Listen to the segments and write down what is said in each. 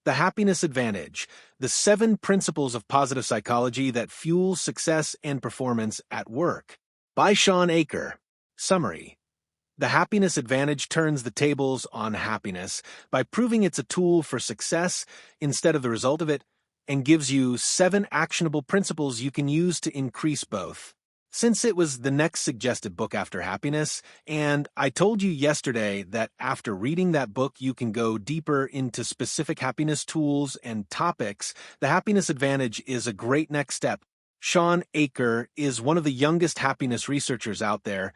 The Happiness Advantage, the 7 principles of positive psychology that fuel success and performance at work. By Shawn Achor. Summary. The Happiness Advantage turns the tables on happiness by proving it's a tool for success instead of the result of it, and gives you 7 actionable principles you can use to increase both. Since it was the next suggested book after Happiness, and I told you yesterday that after reading that book you can go deeper into specific happiness tools and topics, the Happiness Advantage is a great next step. Shawn Achor is one of the youngest happiness researchers out there,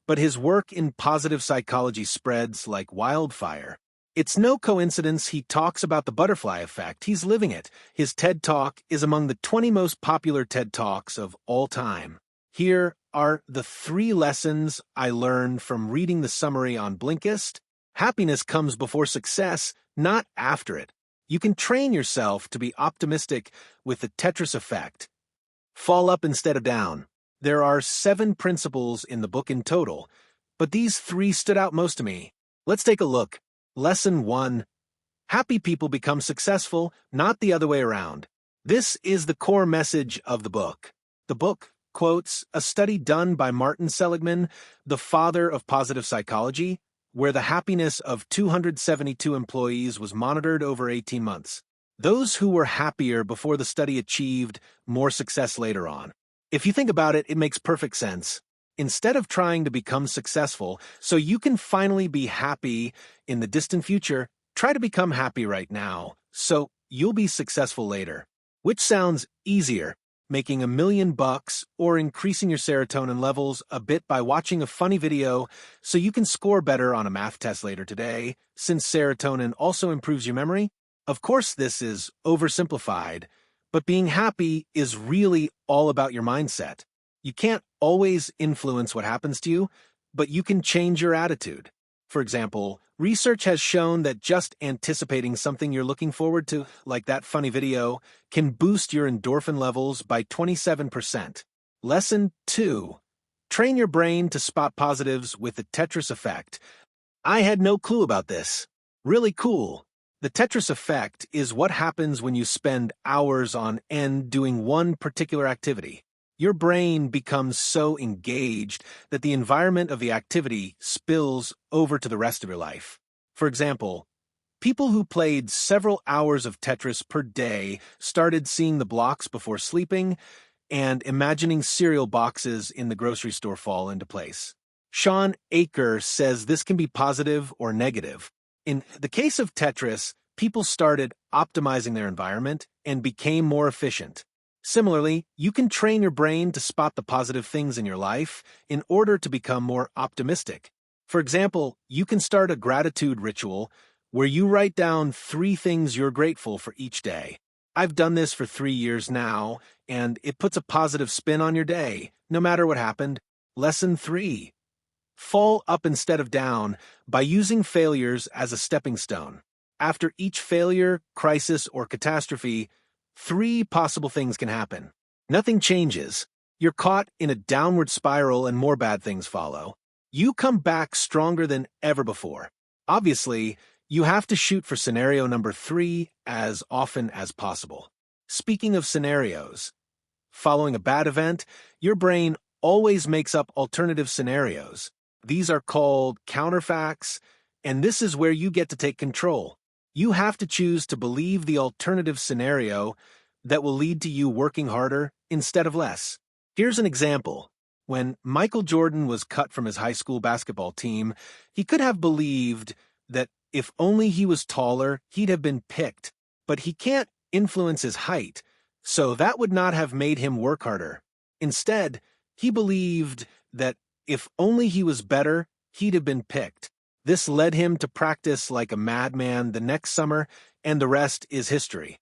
but his work in positive psychology spreads like wildfire. It's no coincidence he talks about the butterfly effect. He's living it. His TED Talk is among the 20 most popular TED Talks of all time. Here are the 3 lessons I learned from reading the summary on Blinkist. Happiness comes before success, not after it. You can train yourself to be optimistic with the Tetris effect. Fall up instead of down. There are 7 principles in the book in total, but these 3 stood out most to me. Let's take a look. Lesson 1. Happy people become successful, not the other way around. This is the core message of the book. The book quotes a study done by Martin Seligman, the father of positive psychology, where the happiness of 272 employees was monitored over 18 months. Those who were happier before the study achieved more success later on. If you think about it, it makes perfect sense. Instead of trying to become successful so you can finally be happy in the distant future, try to become happy right now so you'll be successful later. Which sounds easier? Making $1 million or increasing your serotonin levels a bit by watching a funny video so you can score better on a math test later today, since serotonin also improves your memory? Of course, this is oversimplified, but being happy is really all about your mindset. You can't always influence what happens to you, but you can change your attitude. For example, research has shown that just anticipating something you're looking forward to, like that funny video, can boost your endorphin levels by 27%. Lesson 2. Train your brain to spot positives with the Tetris effect. I had no clue about this. Really cool. The Tetris effect is what happens when you spend hours on end doing one particular activity. Your brain becomes so engaged that the environment of the activity spills over to the rest of your life. For example, people who played several hours of Tetris per day started seeing the blocks before sleeping and imagining cereal boxes in the grocery store fall into place. Shawn Achor says this can be positive or negative. In the case of Tetris, people started optimizing their environment and became more efficient. Similarly, you can train your brain to spot the positive things in your life in order to become more optimistic. For example, you can start a gratitude ritual where you write down 3 things you're grateful for each day. I've done this for 3 years now, and it puts a positive spin on your day, no matter what happened. Lesson 3. Fall up instead of down by using failures as a stepping stone. After each failure, crisis, or catastrophe, 3 possible things can happen. Nothing changes. You're caught in a downward spiral and more bad things follow. You come back stronger than ever before. Obviously, you have to shoot for scenario number 3 as often as possible. Speaking of scenarios, following a bad event, your brain always makes up alternative scenarios. These are called counterfacts, and this is where you get to take control. You have to choose to believe the alternative scenario that will lead to you working harder instead of less. Here's an example. When Michael Jordan was cut from his high school basketball team, he could have believed that if only he was taller, he'd have been picked. But he can't influence his height, so that would not have made him work harder. Instead, he believed that if only he was better, he'd have been picked. This led him to practice like a madman the next summer, and the rest is history.